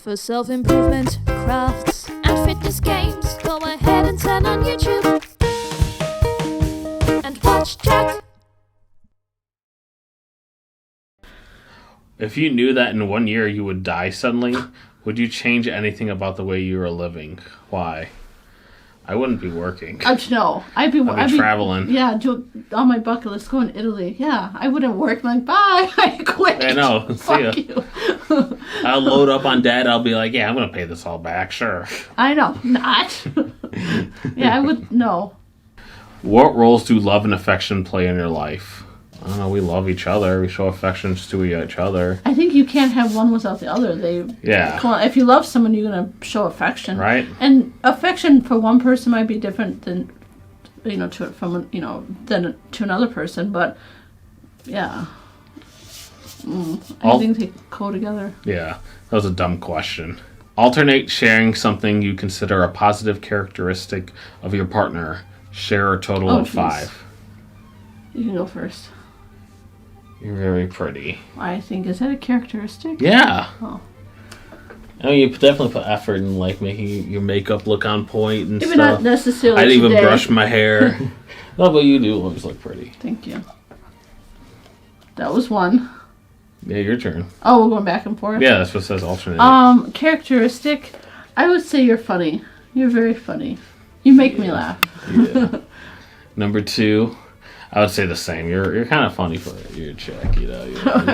For self-improvement, crafts, and fitness games, go ahead and turn on YouTube and watch Chat. If you knew that in 1 year you would die suddenly, would you change anything about the way you were living? Why? I wouldn't be working. No, I'd be traveling. Yeah, on my bucket list, go in Italy. Yeah, I wouldn't work. I'm like, bye, I quit. I know. See ya. You. I'll load up on debt. I'll be like, yeah, I'm going to pay this all back. Sure. I know. Not. Yeah, I would. No. What roles do love and affection play in your life? I don't know. We love each other. We show affections to each other. I think you can't have one without the other. If you love someone, you're going to show affection. Right. And affection for one person might be different than, than to another person. But, yeah. I think they go together. Yeah. That was a dumb question. Alternate sharing something you consider a positive characteristic of your partner. Share a total of 5. You can go first. You're very pretty. I think, is that a characteristic? Yeah. Oh. I mean, you definitely put effort in, like, making your makeup look on point and Maybe stuff. not necessarily I'd even today. brush my hair. No, but you do always look pretty. Thank you. That was one. Yeah, your turn. Oh, we're going back and forth? Yeah, that's what it says alternate. Characteristic, I would say you're funny. You're very funny. You make me laugh. Yeah. Number 2, I would say the same. You're kind of funny for it. You're a chick, you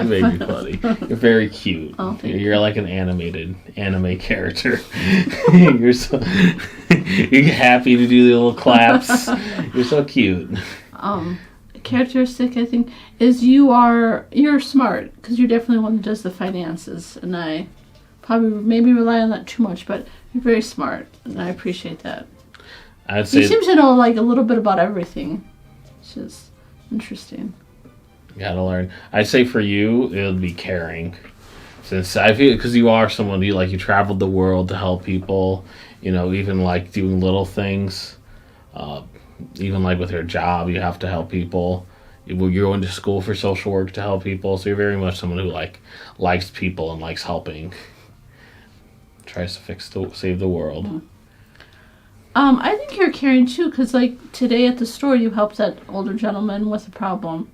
make me funny. You're very cute. Oh, thank you. You're like an anime character. You're happy to do the little claps. You're so cute. Characteristic, I think, is you're smart, because you're definitely one that does the finances, and I probably maybe rely on that too much, but you're very smart, and I appreciate that. I'd say he seems to know like a little bit about everything, which is interesting. Gotta learn. I'd say for you, it would be caring. Since I feel, because you are someone you traveled the world to help people, even like doing little things. Even like with your job, you have to help people. You're going to school for social work to help people, so you're very much someone who likes people and likes helping. Tries to save the world. Mm-hmm. I think you're caring too, because today at the store you helped that older gentleman with a problem.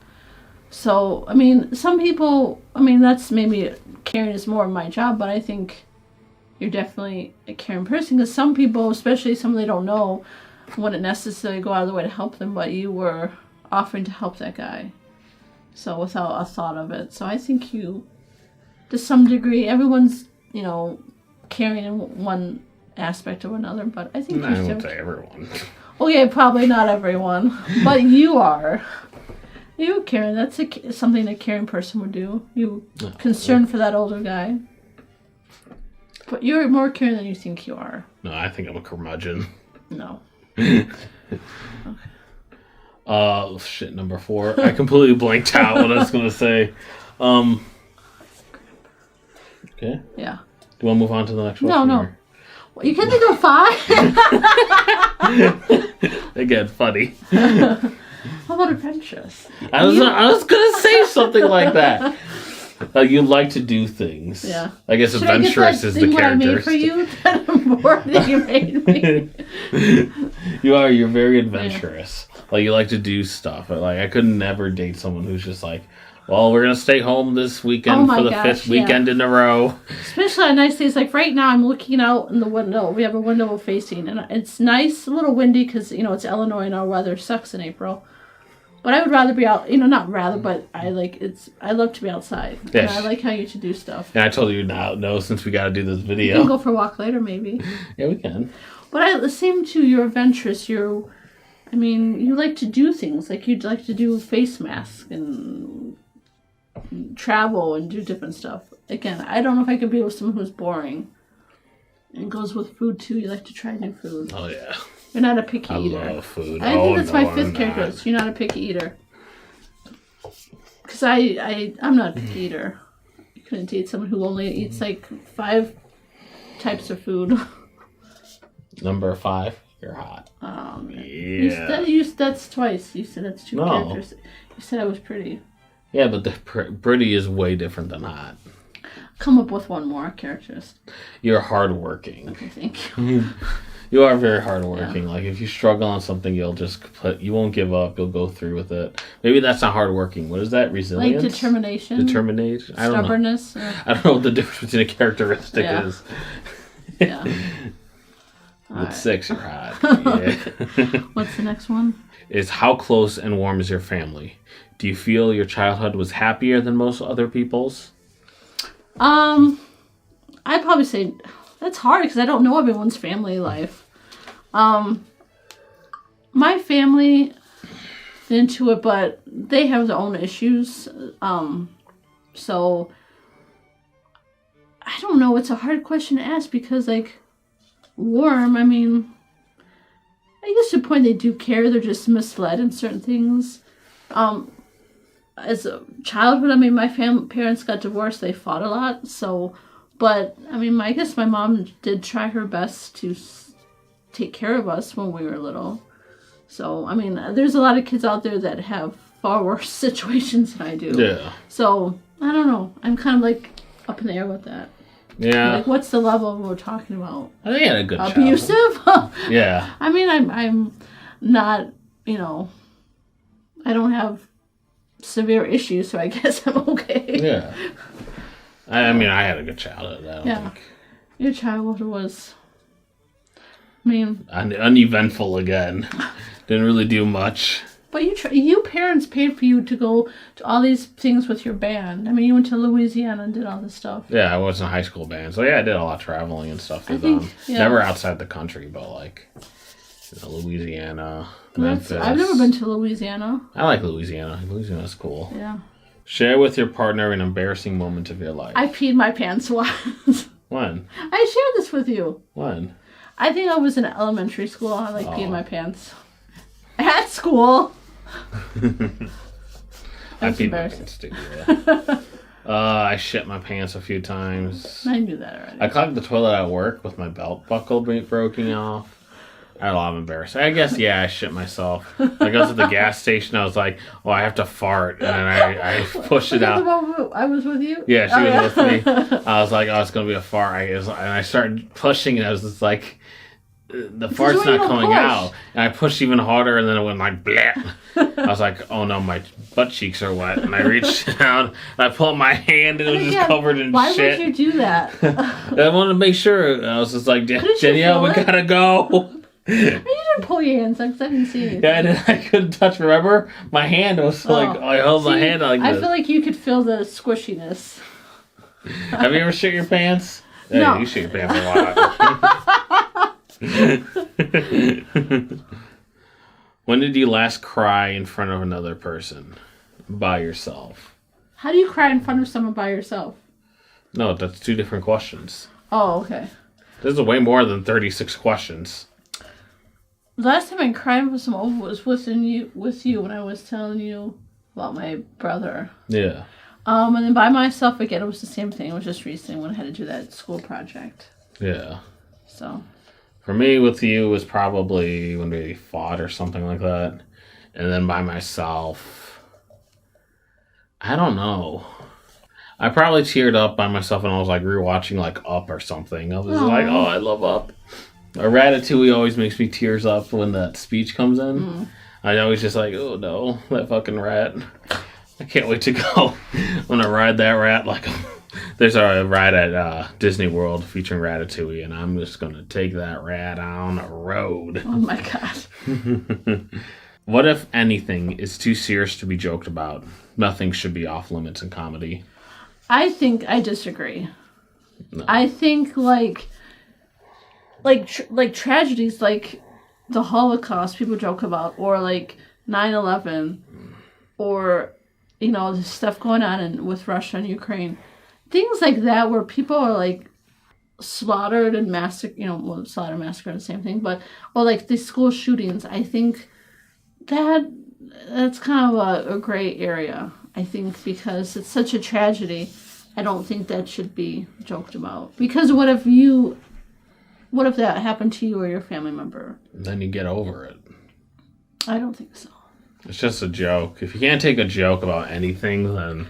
So, I mean, some people, that's maybe caring is more of my job, but I think you're definitely a caring person, because some people, especially some they don't know, wouldn't necessarily go out of the way to help them, but you were offering to help that guy. So, without a thought of it. So, I think you, to some degree, everyone's, caring in one aspect or another, but I think I won't say everyone. Okay, probably not everyone, but you are. You caring. That's something a caring person would do. You concerned for that older guy. But you're more caring than you think you are. No, I think I'm a curmudgeon. No. Okay. Number 4. I completely blanked out what I was going to say. Okay. Yeah. Do you want to move on to the next one? No. Well, you can't think of 5? Again, funny. How about adventurous? I was going to say something like that. You like to do things. Yeah. I guess Should adventurous is the characteristic. I made for you? That more than you made me. You're very adventurous. Yeah. You like to do stuff. I could never date someone who's just well, we're going to stay home this weekend for the 5th weekend in a row. Especially on nice days. Right now, I'm looking out in the window. We have a window facing, and it's nice, a little windy, because, it's Illinois and our weather sucks in April. But I would rather be out, not rather, but I love to be outside. Yes. And I like how you should do stuff. And I told you no, since we got to do this video. We can go for a walk later, maybe. Yeah, we can. But the same too, you're adventurous. You like to do things. You'd like to do face masks and travel and do different stuff. Again, I don't know if I could be with someone who's boring. And it goes with food too. You like to try new food. Oh, yeah. You're not a picky eater. I love food. I think that's my 5th characteristic. You're not a picky eater. Because I'm not a picky eater. You couldn't date someone who only eats 5 types of food. Number 5, you're hot. Yeah. That's twice. You said that's 2 characters. You said I was pretty. Yeah, but the pretty is way different than hot. come up with one more characteristic. You're hardworking. Okay, thank you. You are very hardworking. Yeah. Like if you struggle on something, you won't give up. You'll go through with it. Maybe that's not hardworking. What is that? Resilience? Like determination. Determination. I don't stubbornness. know. I don't know what the difference between a characteristic is. Yeah. With 6, you're hot. Yeah. What's the next one? Is how close and warm is your family? Do you feel your childhood was happier than most other people's? I'd probably say that's hard because I don't know everyone's family life. My family into it, but they have their own issues. So I don't know. It's a hard question to ask because, like, warm. I mean, I guess to the point they do care. They're just misled in certain things. As a childhood, I mean, my parents got divorced. They fought a lot. So, but I mean, I guess my mom did try her best to take care of us when we were little. So, I mean, there's a lot of kids out there that have far worse situations than I do. Yeah. So, I don't know. I'm kind of like up in the air with that. Yeah. Like, what's the level we're talking about? I think I had a good abusive? Yeah. I mean, I'm not, I don't have severe issues, so I guess I'm okay. Yeah. I mean, I had a good childhood. I don't think. Your childhood was, I mean... uneventful again. Didn't really do much. But you parents paid for you to go to all these things with your band. I mean, you went to Louisiana and did all this stuff. Yeah, I was in a high school band. So, yeah, I did a lot of traveling and stuff with them. Never outside the country, but, like, Louisiana, Memphis. I've never been to Louisiana. I like Louisiana. Louisiana's cool. Yeah. Share with your partner an embarrassing moment of your life. I peed my pants once. When? I shared this with you. When? I think I was in elementary school. I peed my pants. At school. I peed my pants too, yeah. I shit my pants a few times. I knew that already. I clogged the toilet at work with my belt buckle broken off. I had a lot of embarrassing. I guess, I shit myself. I go to the gas station. I was like, I have to fart. And I pushed it out. I was with you? Yeah, she was with me. I was like, it's going to be a fart. And I started pushing, and I was just like, the fart's not coming out. And I pushed even harder, and then it went like, bleh. I was like, oh no, my butt cheeks are wet. And I reached down, and I pulled my hand, and it was just covered in shit. Why would you do that? I wanted to make sure. I was just like, Danielle, we gotta go. You didn't pull your hands because I didn't see anything. Yeah, I couldn't touch. Remember, my hand was I held my hand like this. I feel like you could feel the squishiness. Have you ever shit your pants? No. Hey, you shit your pants a lot. When did you last cry in front of another person? By yourself. How do you cry in front of someone by yourself? No, that's 2 different questions. Oh, okay. This is way more than 36 questions. The last time I cried with someone was with you when I was telling you about my brother. Yeah. And then by myself again, it was the same thing. It was just recently when I had to do that school project. Yeah. So. For me, with you, it was probably when we fought or something like that. And then by myself, I don't know. I probably teared up by myself and I was like rewatching like Up or something. I was like, I love Up. Ratatouille always makes me tears up when that speech comes in. Mm. I always just like, oh no, that fucking rat. I can't wait to go. I'm going to ride that rat like there's a ride at Disney World featuring Ratatouille, and I'm just going to take that rat on a road. Oh my God. What, if anything, is too serious to be joked about? Nothing should be off limits in comedy. I think I disagree. No. I think like tragedies like the Holocaust people joke about, or like 9/11, or the stuff going on with Russia and Ukraine, things like that where people are like slaughtered and massacred. Slaughter and massacre are the same thing, or like these school shootings. I think that's kind of a gray area. I think because it's such a tragedy, I don't think that should be joked about. Because what if that happened to you or your family member? Then you get over it. I don't think so. It's just a joke. If you can't take a joke about anything, then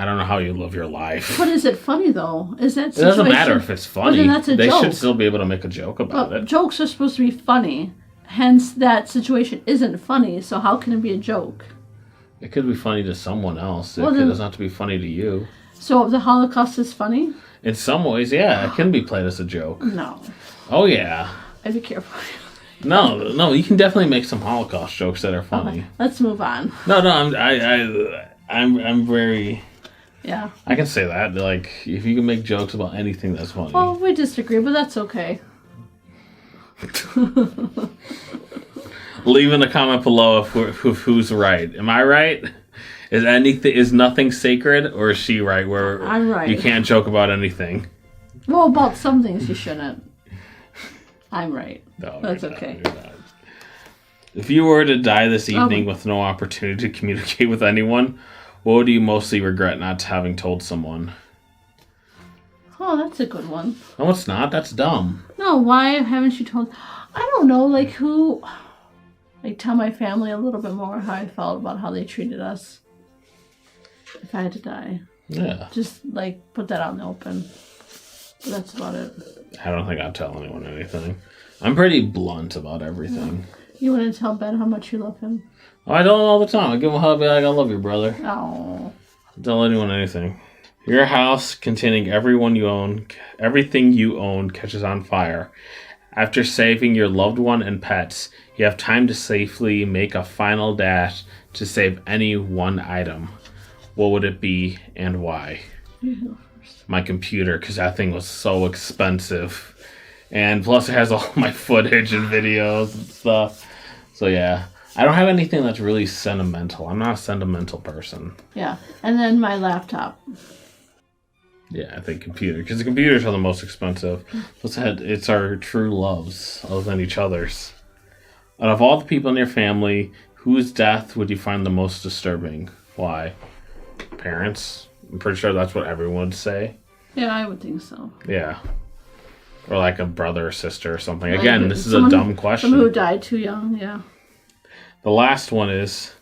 I don't know how you live your life. But is it funny though? Is that It doesn't matter if it's funny. Well, then that's a they joke. should still be able to make a joke about it. Jokes are supposed to be funny. Hence, that situation isn't funny. So how can it be a joke? It could be funny to someone else. It Well, then- doesn't have to be funny to you. So the Holocaust is funny? In some ways, yeah, it can be played as a joke. No. Oh yeah. I'd be careful. No, you can definitely make some Holocaust jokes that are funny. Okay, let's move on. No, I'm very. Yeah. I can say that. Like, if you can make jokes about anything, that's funny. Well, we disagree, but that's okay. Leave in a comment below if who's right. Am I right? Is nothing sacred, or is she right? Where I'm right. You can't joke about anything. Well, about some things you shouldn't. I'm right. No, That's you're not, okay. you're not. If you were to die this evening with no opportunity to communicate with anyone, what would you mostly regret not having told someone? Oh, that's a good one. No, it's not. That's dumb. No, why haven't you told? I don't know, like who. Like tell my family a little bit more how I felt about how they treated us. If I had to die. Yeah. Just like put that out in the open. But that's about it. I don't think I'd tell anyone anything. I'm pretty blunt about everything. You want to tell Ben how much you love him? Oh, I tell him all the time. I give him a hug, be like, I love you, brother. Oh. Don't tell anyone anything. Your house containing everything you own catches on fire. After saving your loved one and pets, you have time to safely make a final dash to save any one item. What would it be and why? You go first. My computer, because that thing was so expensive. And plus it has all my footage and videos and stuff. So yeah. I don't have anything that's really sentimental. I'm not a sentimental person. Yeah. And then my laptop. Yeah, I think computer. Because the computers are the most expensive. Plus it's our true loves other than each other's. Out of all the people in your family, whose death would you find the most disturbing? Why? Parents? I'm pretty sure that's what everyone would say. Yeah, I would think so. Yeah. Or like a brother or sister or something. Like Again, this is a dumb question. Someone who died too young, yeah. The last one is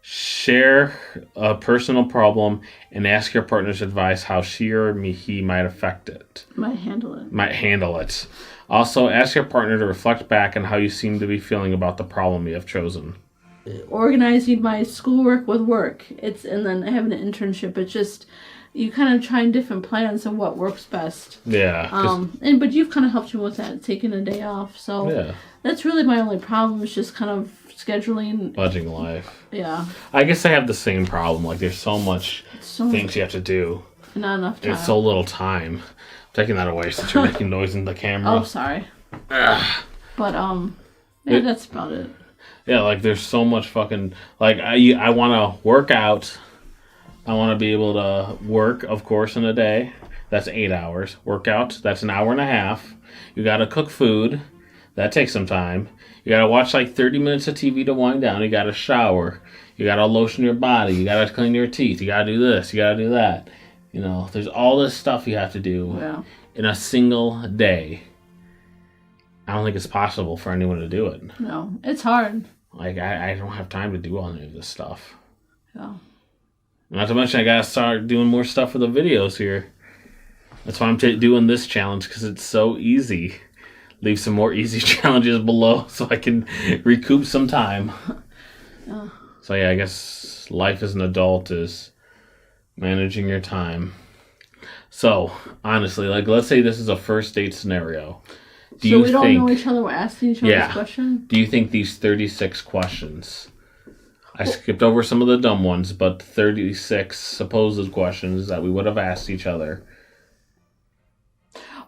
share a personal problem and ask your partner's advice how she or he might affect it. Might handle it. Also, ask your partner to reflect back on how you seem to be feeling about the problem you have chosen. Organizing my schoolwork with work. And then having an internship. It's just you kind of trying different plans of what works best. Yeah. But you've kind of helped me with that, taking a day off. So Yeah. That's really my only problem. Is just kind of scheduling. Budging life. Yeah. I guess I have the same problem. Like, there's so much things you have to do. Not enough time. It's so little time. I'm taking that away since you're making noise in the camera. Oh, sorry. But yeah, that's about it. Yeah, like there's so much fucking like I want to work out. I want to be able to work, of course, in a day. That's 8 hours. Workout, that's an hour and a half. You got to cook food. That takes some time. You got to watch like 30 minutes of TV to wind down. You got to shower. You got to lotion your body. You got to clean your teeth. You got to do this. You got to do that. You know, there's all this stuff you have to do in a single day. I don't think it's possible for anyone to do it. No, it's hard. Like, I don't have time to do all any of this stuff. Yeah. Not to mention, I gotta start doing more stuff for the videos here. That's why I'm doing this challenge, because it's so easy. Leave some more easy challenges below so I can recoup some time. Yeah. So yeah, I guess life as an adult is managing your time. So, honestly, like, let's say this is a first date scenario. We don't know each other, we're asking each other this question? Do you think these 36 questions... I skipped over some of the dumb ones, but 36 supposed questions that we would have asked each other.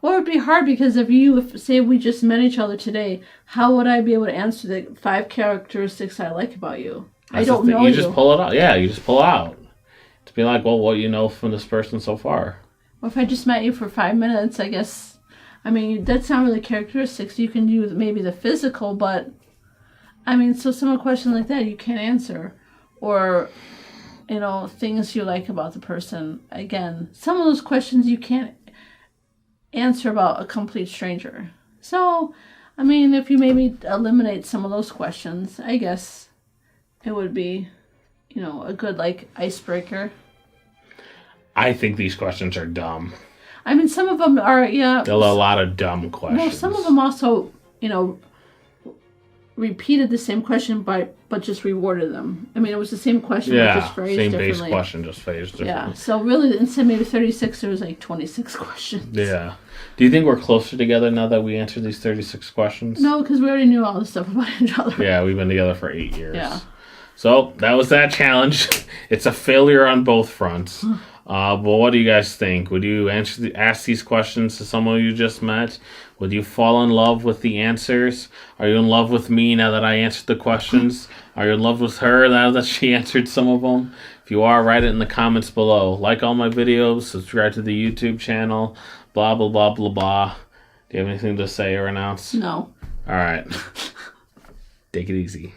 Well, it would be hard because if say we just met each other today, how would I be able to answer the 5 characteristics I like about you? I don't know you. You just pull it out. Yeah, you just pull it out. To be like, well, what you know from this person so far. Well, if I just met you for 5 minutes, I guess, I mean, that's not really characteristics. You can do maybe the physical, but... I mean, so some of a question like that you can't answer. Or, you know, things you like about the person. Again, some of those questions you can't answer about a complete stranger. So, I mean, if you maybe eliminate some of those questions, I guess it would be, you know, a good, like, icebreaker. I think these questions are dumb. I mean, some of them are, yeah. There are a lot of dumb questions. Well, some of them also, repeated the same question but just reworded them. I mean, it was the same question but just phrased same differently. base question, just phrased differently. Yeah, so really, instead of maybe 36, there was like 26 questions. Yeah. Do you think we're closer together now that we answered these 36 questions? No, because we already knew all this stuff about each other. Yeah, we've been together for 8 years. Yeah. So that was that challenge. It's a failure on both fronts. But what do you guys think? Would you ask these questions to someone you just met? Would you fall in love with the answers? Are you in love with me now that I answered the questions? Are you in love with her now that she answered some of them? If you are, write it in the comments below. Like all my videos, subscribe to the YouTube channel, blah, blah, blah, blah, blah. Do you have anything to say or announce? No. All right. Take it easy.